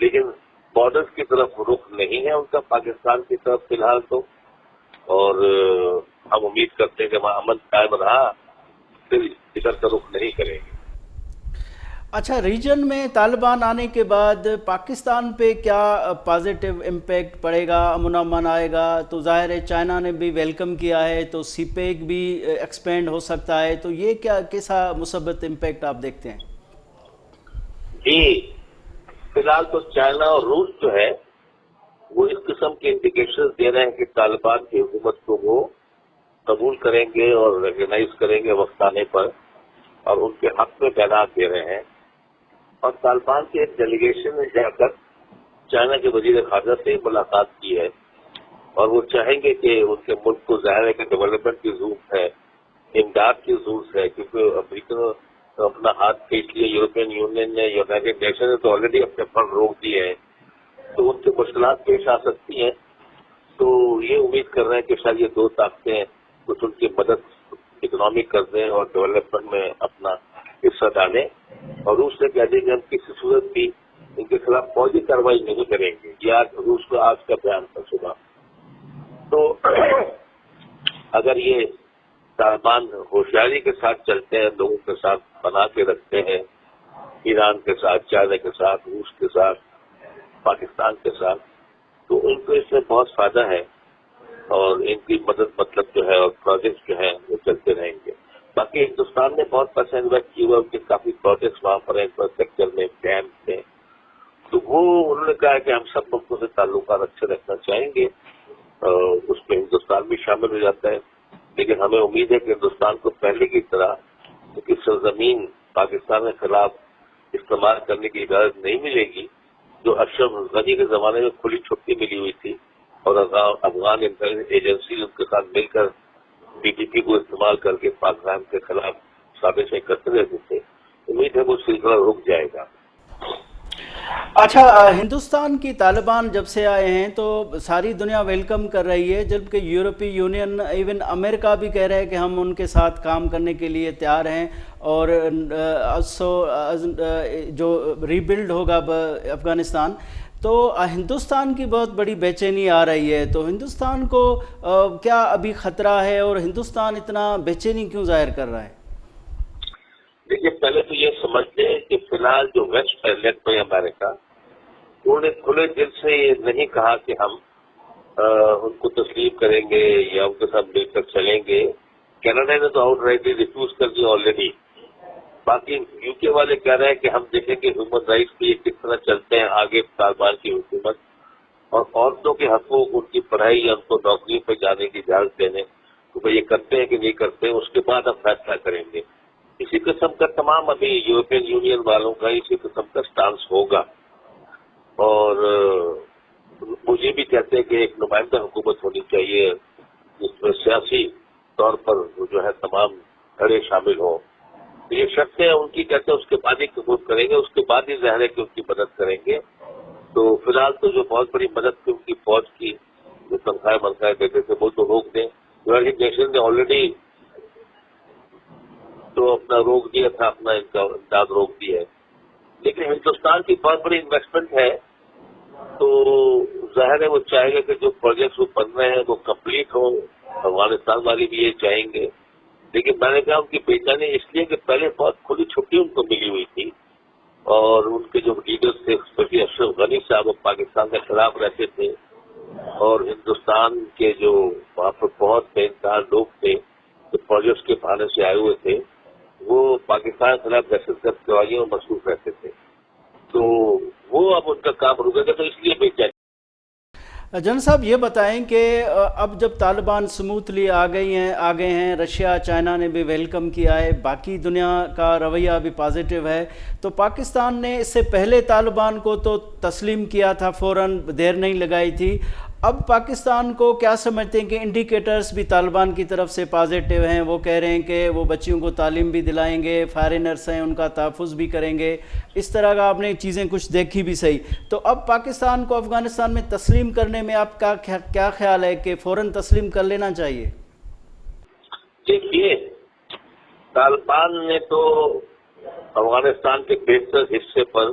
لیکن بارڈرز کی طرف رخ نہیں ہے ان کا پاکستان کی طرف فی الحال تو، اور ہم امید کرتے ہیں کہ وہاں امن قائم رہا پھر ادھر کا رخ نہیں کریں گے۔ اچھا، ریجن میں طالبان آنے کے بعد پاکستان پہ کیا پازیٹیو امپیکٹ پڑے گا، امن و امان آئے گا؟ تو ظاہر ہے چائنا نے بھی ویلکم کیا ہے، تو سی پیک بھی ایکسپینڈ ہو سکتا ہے، تو یہ کیا کیسا مثبت امپیکٹ آپ دیکھتے ہیں؟ جی، فی الحال تو چائنا اور روس جو ہے وہ اس قسم کے انڈیکیشن دے رہے ہیں کہ طالبان کی حکومت کو وہ قبول کریں گے اور ریکگنائز کریں گے وقت آنے پر، اور ان کے حق میں بیانات دے رہے ہیں۔ اور طالبان کے ایک ڈیلیگیشن نے جا کر چائنا کے وزیر خارجہ سے ملاقات کی ہے، اور وہ چاہیں گے کہ ان کے ملک کو ظاہر ہے کہ ڈیولپمنٹ کی ضرورت ہے، امداد کی ضرورت ہے، کیونکہ امریکہ نے اپنا ہاتھ کھینچ لیا، یورپین یونین نے، یونائیٹڈ نیشن نے تو آلریڈی اپنے فنڈ روک دیے ہیں، تو ان کی مشکلات پیش آ سکتی ہیں۔ تو یہ امید کر رہے ہیں کہ شاید یہ دو طاقتیں کچھ ان کی مدد اکنامک کر دیں اور ڈیولپمنٹ میں اپنا حصہ ڈالیں، اور روس نے کہہ دیا کہ ہم کسی صورت بھی ان کے خلاف فوجی کارروائی نہیں کریں گے۔ یہ آج روس کا آج کا بیان تھا صبح۔ تو اگر یہ طالبان ہوشیاری کے ساتھ چلتے ہیں، لوگوں کے ساتھ بنا کے رکھتے ہیں، ایران کے ساتھ، چائنا کے ساتھ، روس کے ساتھ، پاکستان کے ساتھ، تو ان کو اس میں بہت فائدہ ہے، اور ان کی مدد مطلب جو ہے اور پروجیکٹس جو ہیں وہ چلتے رہیں گے۔ باقی ہندوستان نے بہت پیسہ انویسٹ کیا ہوا، ان کے کافی پروجیکٹس وہاں پر ہیں، انفراسٹرکچر میں، ڈیمس میں، تو وہ انہوں نے کہا کہ ہم سب ملکوں سے تعلقات اچھے رکھنا چاہیں گے، اس میں ہندوستان بھی شامل ہو جاتا ہے، لیکن ہمیں امید ہے کہ ہندوستان کو پہلے کی طرح کی سرزمین پاکستان کے خلاف استعمال کرنے کی اجازت نہیں ملے گی، جو اشرف غنی کے زمانے میں کھلی چھٹی ملی ہوئی تھی، اور افغان انٹیلیجنس ایجنسی ان کے ساتھ مل کر پی ٹی پی کو استعمال کر کے پاکستان کے خلاف سازشیں کرتے رہتے تھے۔ امید ہے وہ سلسلہ رک جائے گا۔ اچھا، ہندوستان کی طالبان جب سے آئے ہیں تو ساری دنیا ویلکم کر رہی ہے، جبکہ یورپی یونین، ایون امریکہ بھی کہہ رہے ہیں کہ ہم ان کے ساتھ کام کرنے کے لیے تیار ہیں، اور جو ری بلڈ ہوگا افغانستان، تو ہندوستان کی بہت بڑی بے چینی آ رہی ہے۔ تو ہندوستان کو کیا ابھی خطرہ ہے، اور ہندوستان اتنا بے چینی کیوں ظاہر کر رہا ہے؟ دیکھیے، پہلے تو یہ سمجھ لیں کہ فی الحال جو ویسٹ ایلٹ میں امریکہ، انہوں نے کھلے دل سے یہ نہیں کہا کہ ہم ان کو تسلیم کریں گے یا ان کے ساتھ مل کر چلیں گے۔ کینیڈا نے تو آؤٹ رائٹلی ریفیوز کر دیا آلریڈی۔ باقی یو کے والے کہہ رہے ہیں کہ ہم دیکھیں کہ ہیومن رائٹس پہ یہ کس طرح چلتے ہیں آگے طالبان کی حکومت، اور عورتوں کے حقوق، ان کی پڑھائی یا ان کو نوکری پہ جانے کی اجازت دینے، تو یہ کرتے ہیں کہ نہیں کرتے، اس کے بعد ہم فیصلہ کریں گے۔ اسی قسم کا تمام ابھی یورپین یونین والوں کا اسی قسم کا سٹانس ہوگا، اور وہ یہ بھی کہتے ہیں کہ ایک نمائندہ حکومت ہونی چاہیے جس میں سیاسی طور پر جو ہے تمام دھڑے شامل ہوں۔ یہ شرطیں ان کی کہتے ہیں اس کے بعد ہی قبول کریں گے، اس کے بعد ہی ظاہر ہے کہ ان کی مدد کریں گے۔ تو فی الحال تو جو بہت بڑی مدد تھی ان کی فوج کی، جو تنخواہیں دیتے تھے وہ تو روک دیں۔ یونائیٹڈ نیشن نے آلریڈی تو اپنا روک دیا تھا، اپنا ان کا امداد روک دی ہے، لیکن ہندوستان کی بہت بڑی انویسٹمنٹ ہے، تو ظاہر ہے وہ چاہے گا کہ جو پروجیکٹس وہ بن رہے ہیں وہ کمپلیٹ ہوں۔ افغانستان والی بھی یہ چاہیں گے، لیکن میں نے کہا ان کی بے چینی اس لیے کہ پہلے بہت کھلی چھٹی ان کو ملی ہوئی تھی، اور ان کے جو لیڈرز تھے اسپیشلی اشرف غنی صاحب وہ پاکستان کے خلاف رہتے تھے، اور ہندوستان کے جو وہاں پر بہت بے انتہا لوگ تھے جو پروجیکٹس کے بہانے سے آئے ہوئے تھے، وہ پاکستان کے خلاف دہشت گرد کروائیوں میں مصروف رہتے تھے، تو وہ اب ان کا کام رکے گا، تو اس لیے بے چینی۔ جنرل صاحب یہ بتائیں کہ اب جب طالبان سموتھلی آ گئے ہیں، رشیا چائنا نے بھی ویلکم کیا ہے، باقی دنیا کا رویہ بھی پازیٹیو ہے، تو پاکستان نے اس سے پہلے طالبان کو تو تسلیم کیا تھا، فوراً دیر نہیں لگائی تھی۔ اب پاکستان کو کیا سمجھتے ہیں کہ انڈیکیٹرز بھی طالبان کی طرف سے پازیٹیو ہیں؟ وہ کہہ رہے ہیں کہ وہ بچیوں کو تعلیم بھی دلائیں گے، فارینرز ہیں ان کا تحفظ بھی کریں گے، اس طرح کا آپ نے چیزیں کچھ دیکھی بھی صحیح۔ تو اب پاکستان کو افغانستان میں تسلیم کرنے میں آپ کا کیا خیال ہے کہ فوراً تسلیم کر لینا چاہیے؟ دیکھیے، طالبان نے تو افغانستان کے بیشتر حصے پر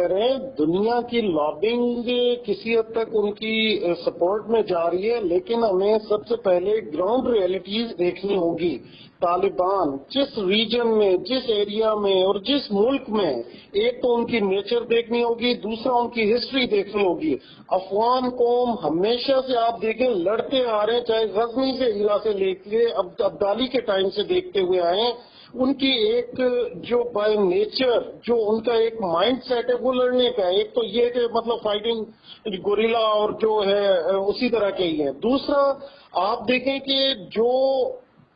کہہ رہے ہیں دنیا کی لابنگ کسی حد تک ان کی سپورٹ میں جا رہی ہے، لیکن ہمیں سب سے پہلے گراؤنڈ ریئلٹیز دیکھنی ہوگی۔ طالبان جس ریجن میں، جس ایریا میں اور جس ملک میں، ایک تو ان کی نیچر دیکھنی ہوگی، دوسرا ان کی ہسٹری دیکھنی ہوگی۔ افغان قوم ہمیشہ سے آپ دیکھیں لڑتے آ رہے ہیں، چاہے غزنی سے ہیرا سے لے کے ابدالی کے ٹائم سے دیکھتے ہوئے آئے ہیں۔ ان کی ایک جو بائی نیچر جو ان کا ایک مائنڈ سیٹ ہے وہ لڑنے کا ہے۔ ایک تو یہ کہ مطلب فائٹنگ گوریلا اور جو ہے اسی طرح کے ہی ہے۔ دوسرا آپ دیکھیں کہ جو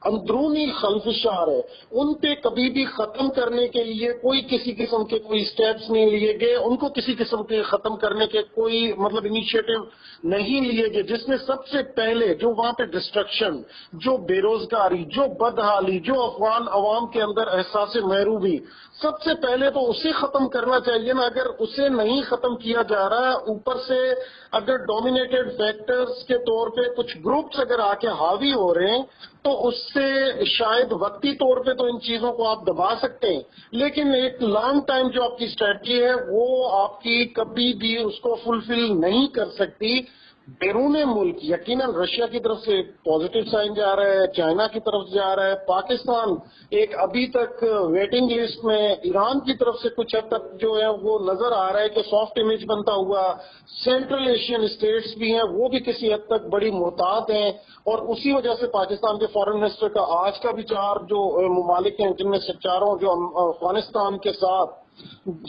اندرونی خلفشار ہے ان پہ کبھی بھی ختم کرنے کے لیے کوئی کسی قسم کے کوئی سٹیپس نہیں لیے گئے، ان کو کسی قسم کے ختم کرنے کے کوئی مطلب انیشیٹو نہیں لیے گئے، جس میں سب سے پہلے جو وہاں پہ ڈسٹرکشن، جو بے روزگاری، جو بدحالی، جو افغان عوام کے اندر احساس محرومی، سب سے پہلے تو اسے ختم کرنا چاہیے نا۔ اگر اسے نہیں ختم کیا جا رہا ہے، اوپر سے اگر ڈومینیٹڈ فیکٹرز کے طور پہ کچھ گروپس اگر آ کے حاوی ہو رہے ہیں تو اس سے شاید وقتی طور پہ تو ان چیزوں کو آپ دبا سکتے ہیں، لیکن ایک لانگ ٹائم جو آپ کی اسٹریٹجی ہے وہ آپ کی کبھی بھی اس کو فلفل نہیں کر سکتی۔ بیرون ملک یقیناً رشیا کی طرف سے پازیٹیو سائن جا رہا ہے، چائنا کی طرف سے جا رہا ہے، پاکستان ایک ابھی تک ویٹنگ لسٹ میں، ایران کی طرف سے کچھ حد تک جو ہے وہ نظر آ رہا ہے کہ سافٹ امیج بنتا ہوا، سینٹرل ایشین اسٹیٹس بھی ہیں وہ بھی کسی حد تک بڑی محتاط ہیں، اور اسی وجہ سے پاکستان کے فارن منسٹر کا آج کا بھی 4 جو ممالک ہیں جن میں سے 4 جو افغانستان کے ساتھ،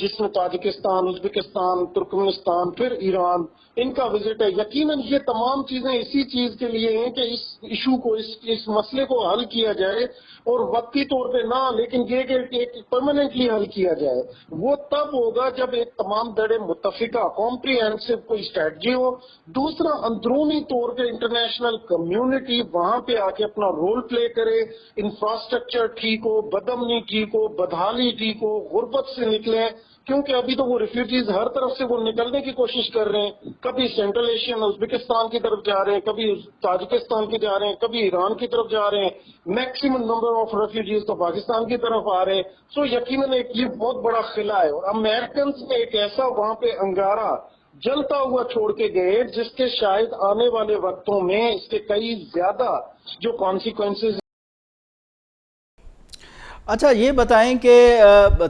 جس میں تاجکستان، ازبکستان، ترکمنستان، پھر ایران، ان کا وزٹ ہے۔ یقیناً یہ تمام چیزیں اسی چیز کے لیے ہیں کہ اس ایشو کو، اس مسئلے کو حل کیا جائے، اور وقتی طور پہ نہ، لیکن یہ کہ پرماننٹلی حل کیا جائے۔ وہ تب ہوگا جب ایک تمام دڑے متفقہ کمپریہنسو کوئی اسٹریٹجی ہو۔ دوسرا اندرونی طور پہ انٹرنیشنل کمیونٹی وہاں پہ آ کے اپنا رول پلے کرے، انفراسٹرکچر ٹھیک ہو، بدامنی ٹھیک ہو، بدحالی ٹھیک ہو، غربت سے نکلے، کیونکہ ابھی تو وہ ریفیوجیز ہر طرف سے وہ نکلنے کی کوشش کر رہے ہیں، کبھی سینٹرل ایشین ازبکستان کی طرف جا رہے ہیں، کبھی تاجکستان کی جا رہے ہیں، کبھی ایران کی طرف جا رہے ہیں، میکسیمم نمبر آف ریفیوجیز تو پاکستان کی طرف آ رہے ہیں۔ سو یقیناً ایک یہ بہت بڑا خلا ہے، اور امریکنز نے ایک ایسا وہاں پہ انگارہ جلتا ہوا چھوڑ کے گئے جس کے شاید آنے والے وقتوں میں اس کے کئی زیادہ جو کانسیکوینسز۔ اچھا یہ بتائیں کہ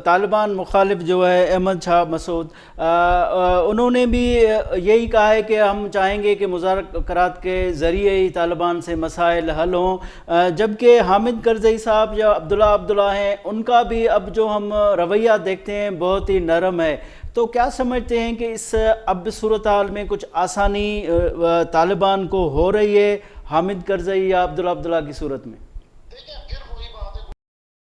طالبان مخالف جو ہے احمد شاہ مسعود، انہوں نے بھی یہی کہا ہے کہ ہم چاہیں گے کہ مذاکرات کے ذریعے ہی طالبان سے مسائل حل ہوں، جبکہ حامد کرزئی صاحب یا عبداللہ ہیں ان کا بھی اب جو ہم رویہ دیکھتے ہیں بہت ہی نرم ہے۔ تو کیا سمجھتے ہیں کہ اس اب صورتحال میں کچھ آسانی طالبان کو ہو رہی ہے حامد کرزئی یا عبداللہ کی صورت میں؟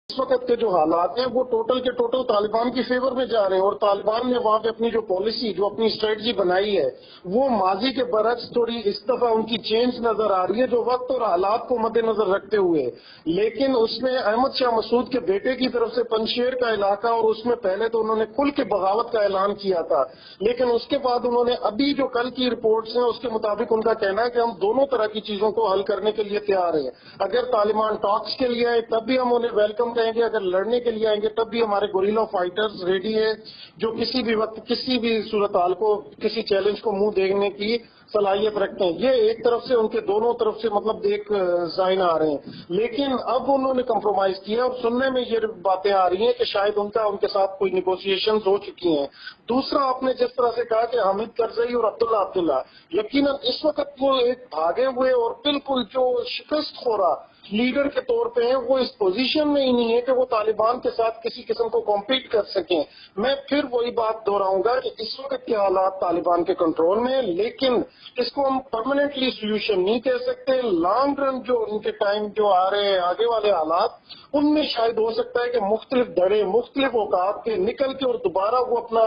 اس وقت کے جو حالات ہیں وہ ٹوٹل کے ٹوٹل طالبان کی فیور میں جا رہے ہیں، اور طالبان نے وہاں پہ اپنی جو پالیسی، جو اپنی اسٹریٹجی بنائی ہے وہ ماضی کے برعکس تھوڑی اس دفعہ ان کی چینج نظر آ رہی ہے، جو وقت اور حالات کو مد نظر رکھتے ہوئے۔ لیکن اس میں احمد شاہ مسعود کے بیٹے کی طرف سے پنجشیر کا علاقہ، اور اس میں پہلے تو انہوں نے کھل کے بغاوت کا اعلان کیا تھا، لیکن اس کے بعد انہوں نے ابھی جو کل کی رپورٹس ہیں اس کے مطابق ان کا کہنا ہے کہ ہم دونوں طرح کی چیزوں کو حل کرنے کے لیے تیار ہیں۔ اگر طالبان ٹاکس کے لیے آئے تب بھی ہم انہیں ویلکم کہیں گے، اگر لڑنے کے لیے آئیں گے تب بھی ہمارے گوریلا فائٹرز ریڈی ہیں، جو کسی بھی وقت کسی بھی صورتحال کو، کسی چیلنج کو منہ دیکھنے کی صلاحیت رکھتے ہیں۔ یہ ایک طرف سے ان کے دونوں طرف سے مطلب ایک ذائن آ رہے ہیں، لیکن اب انہوں نے کمپرومائز کیا، اور سننے میں یہ باتیں آ رہی ہیں کہ شاید ان کے ساتھ کوئی نیگوسیشنز ہو چکی ہیں۔ دوسرا آپ نے جس طرح سے کہا کہ حامد کرزئی اور عبداللہ، یقیناً اس وقت وہ ایک بھاگے ہوئے اور بالکل جو شکست خورا لیڈر کے طور پہ ہیں، وہ اس پوزیشن میں ہی نہیں ہے کہ وہ طالبان کے ساتھ کسی قسم کو کمپیٹ کر سکیں۔ میں پھر وہی بات دہراؤں گا کہ اس وقت کے حالات طالبان کے کنٹرول میں ہیں، لیکن اس کو ہم پرماننٹلی سولوشن نہیں کہہ سکتے۔ لانگ رن جو ان کے ٹائم جو آ رہے ہیں آگے والے حالات، ان میں شاید ہو سکتا ہے کہ مختلف دھڑے، مختلف اوقات کے نکل کے اور دوبارہ وہ اپنا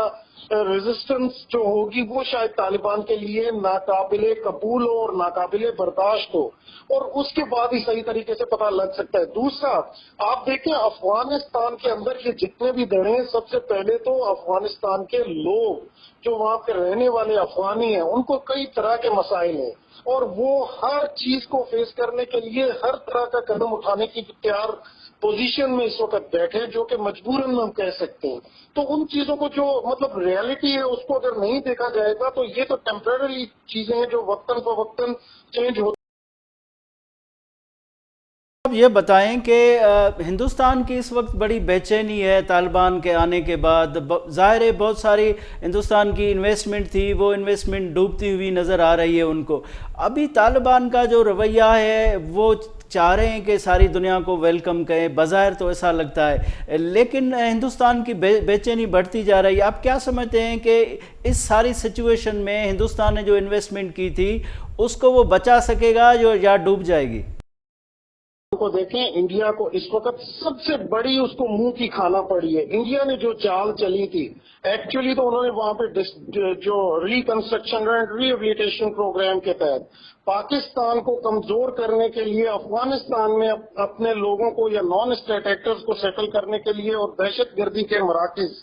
ریزسٹنس جو ہوگی وہ شاید طالبان کے لیے ناقابل قبول ہو اور ناقابل برداشت ہو، اور اس کے بعد ہی صحیح طریقے طریقے سے پتہ لگ سکتا ہے۔ دوسرا، آپ دیکھیں افغانستان کے اندر یہ جتنے بھی دڑے ہیں، سب سے پہلے تو افغانستان کے لوگ جو وہاں پہ رہنے والے افغانی ہیں ان کو کئی طرح کے مسائل ہیں، اور وہ ہر چیز کو فیس کرنے کے لیے ہر طرح کا قدم اٹھانے کی تیار پوزیشن میں اس وقت بیٹھے، جو کہ مجبوراً ہم کہہ سکتے ہیں۔ تو ان چیزوں کو جو مطلب ریئلٹی ہے اس کو اگر نہیں دیکھا جائے گا تو یہ تو ٹیمپرری چیزیں ہیں جو وقتاً فوقتاً چینج ہوتی۔ اب یہ بتائیں کہ ہندوستان کی اس وقت بڑی بے چینی ہے طالبان کے آنے کے بعد۔ ظاہر ہے بہت ساری ہندوستان کی انویسٹمنٹ تھی، وہ انویسٹمنٹ ڈوبتی ہوئی نظر آ رہی ہے ان کو۔ ابھی طالبان کا جو رویہ ہے وہ چاہ رہے ہیں کہ ساری دنیا کو ویلکم کریں، بظاہر تو ایسا لگتا ہے، لیکن ہندوستان کی بے چینی بڑھتی جا رہی ہے۔ آپ کیا سمجھتے ہیں کہ اس ساری سچویشن میں ہندوستان نے جو انویسٹمنٹ کی تھی اس کو وہ بچا سکے گا یا ڈوب جائے گی؟ کو دیکھیں، انڈیا کو اس وقت سب سے بڑی اس کو منہ کی کھانا پڑی ہے۔ انڈیا نے جو چال چلی تھی، ایکچولی تو انہوں نے وہاں پہ جو ریکنسٹرکشن اینڈ ریہیبلیٹیشن پروگرام کے تحت پاکستان کو کمزور کرنے کے لیے افغانستان میں اپنے لوگوں کو یا نان اسٹیٹ ایکٹرز کو سیٹل کرنے کے لیے اور دہشت گردی کے مراکز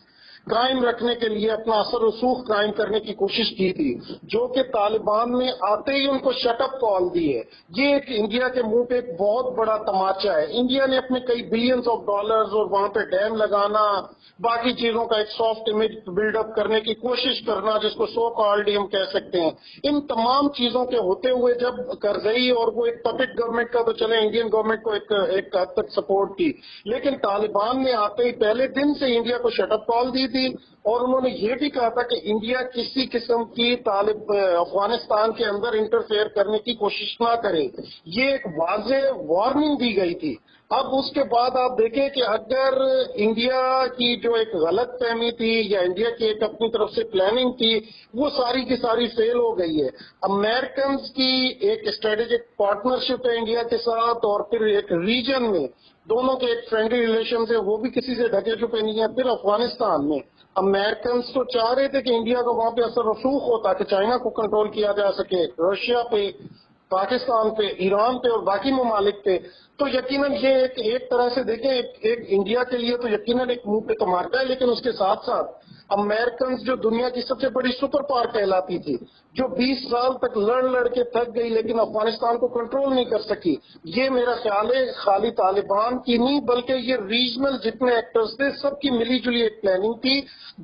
قائم رکھنے کے لیے اپنا اثر رسوخ قائم کرنے کی کوشش کی تھی، جو کہ طالبان نے آتے ہی ان کو شٹ اپ کال دی ہے۔ یہ ایک انڈیا کے منہ پہ ایک بہت بڑا تماچا ہے۔ انڈیا نے اپنے کئی بلینز آف ڈالرز اور وہاں پہ ڈیم لگانا، باقی چیزوں کا ایک سافٹ امیج بلڈ اپ کرنے کی کوشش کرنا، جس کو سو کالڈ ہم کہہ سکتے ہیں، ان تمام چیزوں کے ہوتے ہوئے جب کرزئی اور وہ ایک پپٹ گورنمنٹ کا تو چلے انڈین گورنمنٹ کو ایک حد تک سپورٹ کی، لیکن طالبان نے آتے ہی پہلے دن سے انڈیا کو شٹ اپ کال دی تھی، اور انہوں نے یہ بھی کہا تھا کہ انڈیا کسی قسم کی افغانستان کے اندر انٹرفیئر کرنے کی کوشش نہ کرے۔ یہ ایک واضح وارننگ دی گئی تھی۔ اب اس کے بعد آپ دیکھیں کہ اگر انڈیا کی جو ایک غلط فہمی تھی یا انڈیا کی ایک اپنی طرف سے پلاننگ تھی، وہ ساری کی ساری فیل ہو گئی ہے۔ امریکنز کی ایک اسٹریٹجک پارٹنرشپ ہے انڈیا کے ساتھ، اور پھر ایک ریجن میں دونوں کے ایک فرینڈلی ریلیشنز ہیں، وہ بھی کسی سے ڈھکے چھپے نہیں ہیں۔ پھر افغانستان میں امریکنز تو چاہ رہے تھے کہ انڈیا کو وہاں پہ اثر رسوخ ہوتا کہ چائنا کو کنٹرول کیا جا سکے، رشیا پہ، پاکستان پہ، ایران پہ اور باقی ممالک پہ۔ تو یقیناً یہ ایک طرح سے دیکھیں ایک انڈیا کے لیے تو یقیناً ایک منہ پہ تماچا ہے، لیکن اس کے ساتھ ساتھ امریکنز جو دنیا کی سب سے بڑی سپر پاور کہلاتی تھی، جو 20 سال تک لڑ کے تھک گئی لیکن افغانستان کو کنٹرول نہیں کر سکی، یہ میرا خیال ہے خالی طالبان کی نہیں بلکہ یہ ریجنل جتنے ایکٹرز تھے سب کی ملی جلی ایک پلاننگ تھی،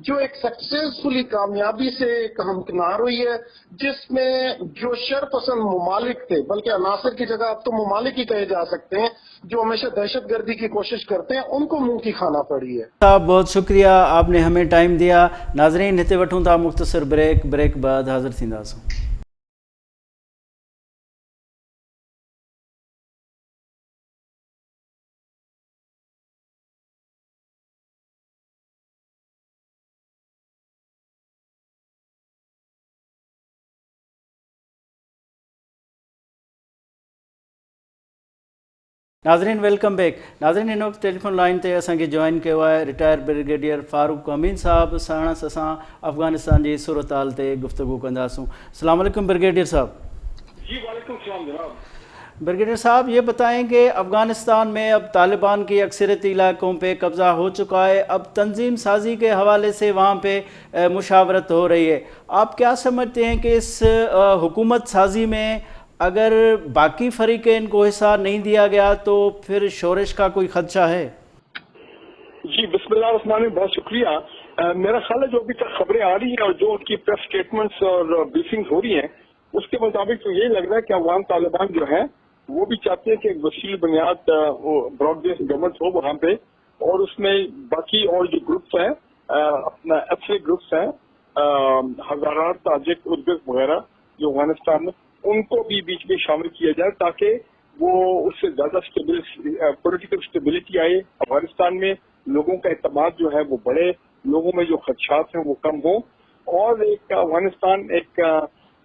جو ایک سکسیسفلی کامیابی سے ہمکنار ہوئی ہے، جس میں جو شرپسند ممالک تھے، بلکہ عناصر کی جگہ اب تو ممالک ہی کہے جا سکتے ہیں، جو ہمیشہ دہشت گردی کی کوشش کرتے ہیں، ان کو منہ کی کھانا پڑی ہے۔ صاحب بہت شکریہ، آپ نے ہمیں ٹائم دیا۔ ناظرین ہتے وٹھوں تھا مختصر بریک بعد حاضر تھینداسوں۔ ناظرین ویلکم بیک۔ ناظرین ان وقت ٹیلی فون لائن تے اساں کے جوائن کیا ہے ریٹائر بریگیڈیئر فاروق امین صاحب، ساڻس اساں افغانستان جی صورتحال تے گفتگو کنداسوں۔ السلام علیکم بریگیڈیئر صاحب۔ جی وعلیکم السلام جناب۔ بریگیڈیئر صاحب یہ بتائیں کہ افغانستان میں اب طالبان کی اکثریتی علاقوں پہ قبضہ ہو چکا ہے، اب تنظیم سازی کے حوالے سے وہاں پہ مشاورت ہو رہی ہے، آپ کیا سمجھتے ہیں کہ اس حکومت سازی میں اگر باقی فریقین کو حصہ نہیں دیا گیا تو پھر شورش کا کوئی خدشہ ہے؟ جی بسم اللہ الرحمن الرحیم، بہت شکریہ۔ میرا خیال ہے جو ابھی تک خبریں آ رہی ہیں اور جو ان کی پریس سٹیٹمنٹس اور بریفنگ ہو رہی ہیں اس کے مطابق تو یہ لگ رہا ہے کہ افغان طالبان جو ہیں وہ بھی چاہتے ہیں کہ ایک وسیع بنیاد براڈ بیس گورنمنٹ ہو وہاں پہ، اور اس میں باقی اور جو گروپس ہیں اپنا ایتھنک گروپس ہیں، ہزارات، تاجک، ازبک وغیرہ جو افغانستان میں، ان کو بھی بیچ میں شامل کیا جائے تاکہ وہ اس سے زیادہ پولیٹیکل اسٹیبلٹی آئے افغانستان میں، لوگوں کا اعتماد جو ہے وہ بڑھے، لوگوں میں جو خدشات ہیں وہ کم ہوں، اور ایک افغانستان ایک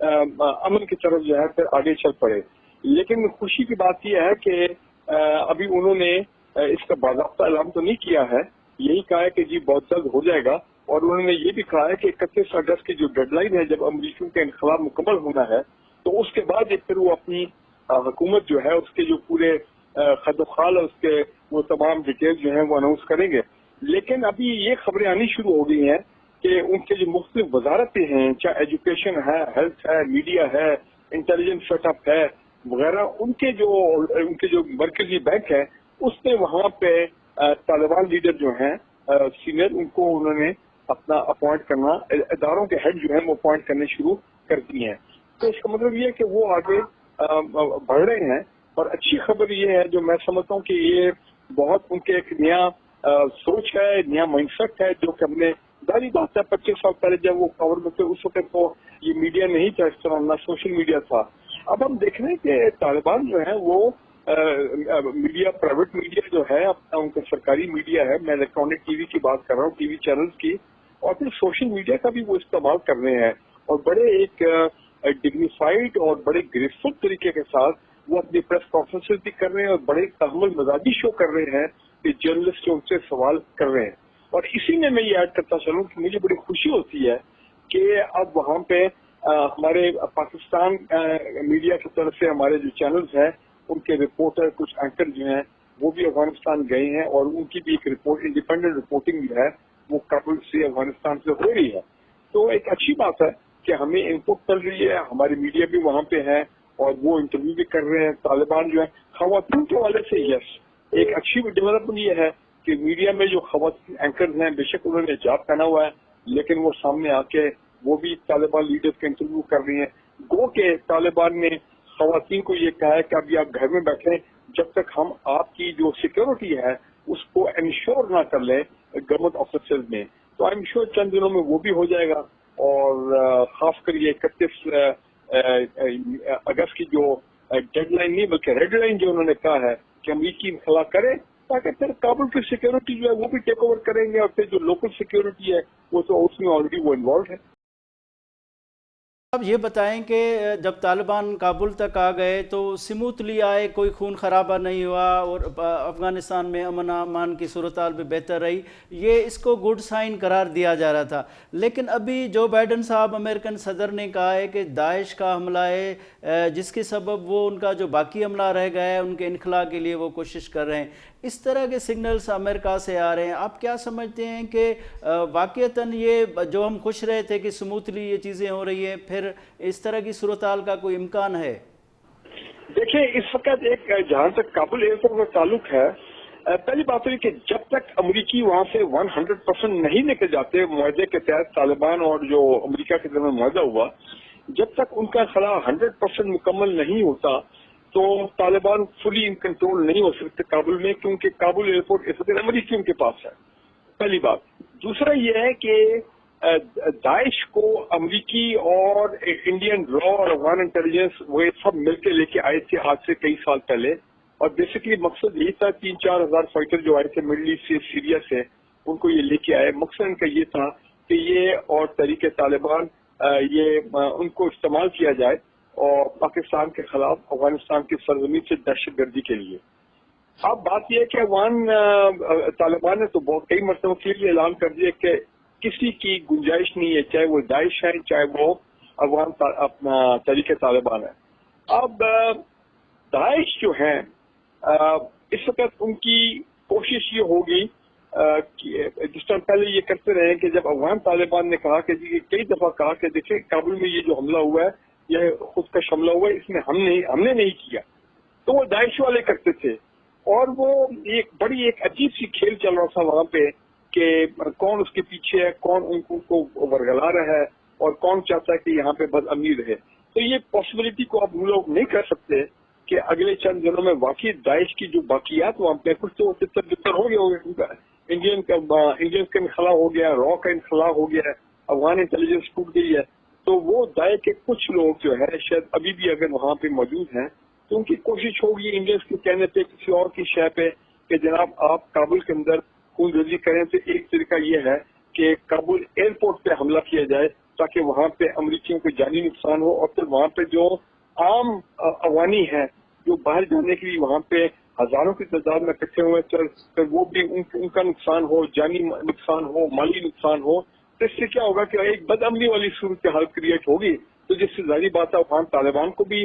امن کی طرف جو ہے پھر آگے چل پڑے۔ لیکن خوشی کی بات یہ ہے کہ ابھی انہوں نے اس کا باضابطہ اعلان تو نہیں کیا ہے، یہی کہا ہے کہ جی بہت جلد ہو جائے گا، اور انہوں نے یہ بھی کہا ہے کہ 31 اگست کی جو ڈیڈ لائن ہے جب امریکیوں کا انقلاب مکمل ہونا ہے تو اس کے بعد پھر وہ اپنی حکومت جو ہے اس کے جو پورے خد و خال اس کے وہ تمام ڈیٹیل جو ہیں وہ اناؤنس کریں گے. لیکن ابھی یہ خبریں آنی شروع ہو گئی ہیں کہ ان کے جو مختلف وزارتیں ہیں، چاہے ایجوکیشن ہے، ہیلتھ ہے، میڈیا ہے، انٹیلیجنس سیٹ اپ ہے وغیرہ، ان کے جو مرکزی بینک ہے اس نے وہاں پہ طالبان لیڈر جو ہیں سینئر، ان کو انہوں نے اپنا اپوائنٹ کرنا، اداروں کے ہیڈ جو ہیں وہ اپوائنٹ کرنے شروع کر دی ہیں. تو اس کا مطلب یہ ہے کہ وہ آگے بڑھ رہے ہیں. اور اچھی خبر یہ ہے جو میں سمجھتا ہوں کہ یہ بہت ان کے ایک نیا سوچ ہے، نیا مائنڈ سیٹ ہے، جو کہ ہم نے ظاہری بات ہے 25 سال پہلے جب وہ پاور میں تھے اس وقت تو یہ میڈیا نہیں تھا اس طرح، نہ سوشل میڈیا تھا. اب ہم دیکھ رہے ہیں کہ طالبان جو ہیں وہ میڈیا، پرائیویٹ میڈیا جو ہے ان کا سرکاری میڈیا ہے، میں الیکٹرانک ٹی وی کی بات کر رہا ہوں، ٹی وی چینلز کی، اور پھر سوشل میڈیا کا بھی وہ استعمال کر رہے ہیں اور بڑے ایک ڈگنیفائڈ اور بڑے گریسفل طریقے کے ساتھ وہ اپنی پریس کانفرنسز بھی کر رہے ہیں اور بڑے تحمل مزاجی شو کر رہے ہیں کہ جرنلسٹ ان سے سوال کر رہے ہیں. اور اسی میں یہ ایڈ کرتا چلوں کہ مجھے بڑی خوشی ہوتی ہے کہ اب وہاں پہ ہمارے پاکستان میڈیا کی طرف سے ہمارے جو چینلز ہیں ان کے رپورٹر، کچھ اینکر جو ہیں وہ بھی افغانستان گئے ہیں اور ان کی بھی ایک رپورٹ، انڈیپینڈنٹ رپورٹنگ جو ہے وہ کابل سے، افغانستان سے ہو رہی ہے. تو ایک اچھی بات ہے کہ ہمیں ان پٹ مل رہی ہے، ہماری میڈیا بھی وہاں پہ ہے اور وہ انٹرویو بھی کر رہے ہیں. طالبان جو ہے خواتین کے حوالے سے یس ایک اچھی ڈیولپمنٹ یہ ہے کہ میڈیا میں جو خواتین اینکرز ہیں بے شک انہوں نے حجاب پہنا ہوا ہے لیکن وہ سامنے آ کے وہ بھی طالبان لیڈرز کا انٹرویو کر رہی ہیں. گو کہ طالبان نے خواتین کو یہ کہا ہے کہ ابھی آپ گھر میں بیٹھیں جب تک ہم آپ کی جو سیکورٹی ہے اس کو انشور نہ کر لیں گورنمنٹ آفیسرز میں. تو آئی ایم شیور چند دنوں میں وہ بھی ہو جائے گا اور خاص کر یہ 31 اگست کی جو ڈیڈ لائن نہیں بلکہ ریڈ لائن جو انہوں نے کہا ہے کہ امریکی انخلا کرے تاکہ پھر کابل کی سیکورٹی جو ہے وہ بھی ٹیک اوور کریں گے اور پھر جو لوکل سیکورٹی ہے وہ تو اس میں آلریڈی وہ انوالوڈ ہے. آپ یہ بتائیں کہ جب طالبان کابل تک آ گئے تو سموتھلی آئے، کوئی خون خرابہ نہیں ہوا اور افغانستان میں امن امان کی صورتحال بھی بہتر رہی، یہ اس کو گڈ سائن قرار دیا جا رہا تھا. لیکن ابھی جو بائیڈن صاحب امریکن صدر نے کہا ہے کہ داعش کا حملہ ہے جس کے سبب وہ ان کا جو باقی عملہ رہ گیا ہے ان کے انخلاء کے لیے وہ کوشش کر رہے ہیں. اس طرح کے سگنلز امریکہ سے آ رہے ہیں. آپ کیا سمجھتے ہیں کہ واقعتاً یہ جو ہم خوش رہے تھے کہ سموتھلی یہ چیزیں ہو رہی ہیں، پھر اس طرح کی صورتحال کا کوئی امکان ہے؟ دیکھیں اس وقت ایک جہاں تک کابل ایئرپورٹ کا تعلق ہے، پہلی بات ہے کہ جب تک امریکی وہاں سے 100% نہیں نکل جاتے معاہدے کے تحت، طالبان اور جو امریکہ کے درمیان معاہدہ ہوا، جب تک ان کا خلا 100% مکمل نہیں ہوتا تو طالبان فلی ان کنٹرول نہیں ہو سکتے کابل میں، کیونکہ کابل ایئرپورٹ اس وقت امریکیوں کے پاس ہے. پہلی بات. دوسرا یہ ہے کہ داعش کو امریکی اور انڈین را اور افغان انٹیلیجنس وہ سب مل کے لے کے آئے تھے آج سے کئی سال پہلے، اور بیسکلی مقصد یہی تھا 3-4 ہزار فائٹر جو آئے تھے مڈل ایسٹ سے، سیریا سے، ان کو یہ لے کے آئے. مقصد ان کا یہ تھا کہ یہ اور تحریک طالبان یہ ان کو استعمال کیا جائے اور پاکستان کے خلاف افغانستان کی سرزمین سے دہشت گردی کے لیے. اب بات یہ ہے کہ طالبان نے تو بہت کئی مرتبہ کے لیے اعلان کر دیا کہ کسی کی گنجائش نہیں ہے، چاہے وہ داعش ہے چاہے وہ افغان اپنا تحریک طالبان ہے. اب داعش جو ہیں اس وقت ان کی کوشش یہ ہوگی کہ جس طرح پہلے یہ کرتے رہے کہ جب افغان طالبان نے کہا کہ جی کئی دفعہ کہا کہ دیکھیں کابل میں یہ جو حملہ ہوا ہے یہ خود کش حملہ ہوا ہے، اس میں ہم نے نہیں کیا، تو وہ داعش والے کرتے تھے. اور وہ ایک بڑی ایک عجیب سی کھیل چل رہا تھا وہاں پہ کہ کون اس کے پیچھے ہے، کون ان کو ورگلا رہا ہے اور کون چاہتا ہے کہ یہاں پہ بد امنی رہے. تو یہ پاسبلٹی کو آپ لوگ نہیں کر سکتے کہ اگلے چند دنوں میں واقعی داعش کی جو باقیات وہاں پہ کچھ تو بہتر ہو گیا، انڈین کا انخلا ہو گیا، را کا انخلا ہو گیا، افغان انٹیلیجنس ٹوٹ گئی ہے. تو وہ داعش کے کچھ لوگ جو ہے شاید ابھی بھی اگر وہاں پہ موجود ہیں تو ان کی کوشش ہوگی انڈینس کے کہنے پہ کسی اور کی شے پہ کہ جناب آپ کابل کے اندر خون ریزی کریں. تو ایک طریقہ یہ ہے کہ کابل ایئرپورٹ پہ حملہ کیا جائے تاکہ وہاں پہ امریکیوں کو جانی نقصان ہو اور پھر وہاں پہ جو عام عوانی ہیں جو باہر جانے کے لیے وہاں پہ ہزاروں کی تعداد میں اکٹھے ہوئے پھر وہ بھی ان کا نقصان ہو، جانی نقصان ہو، مالی نقصان ہو. تو اس سے کیا ہوگا کہ ایک بد امنی والی صورتحال کریٹ ہوگی. تو جس سے ظاہری بات ہے افغان طالبان کو بھی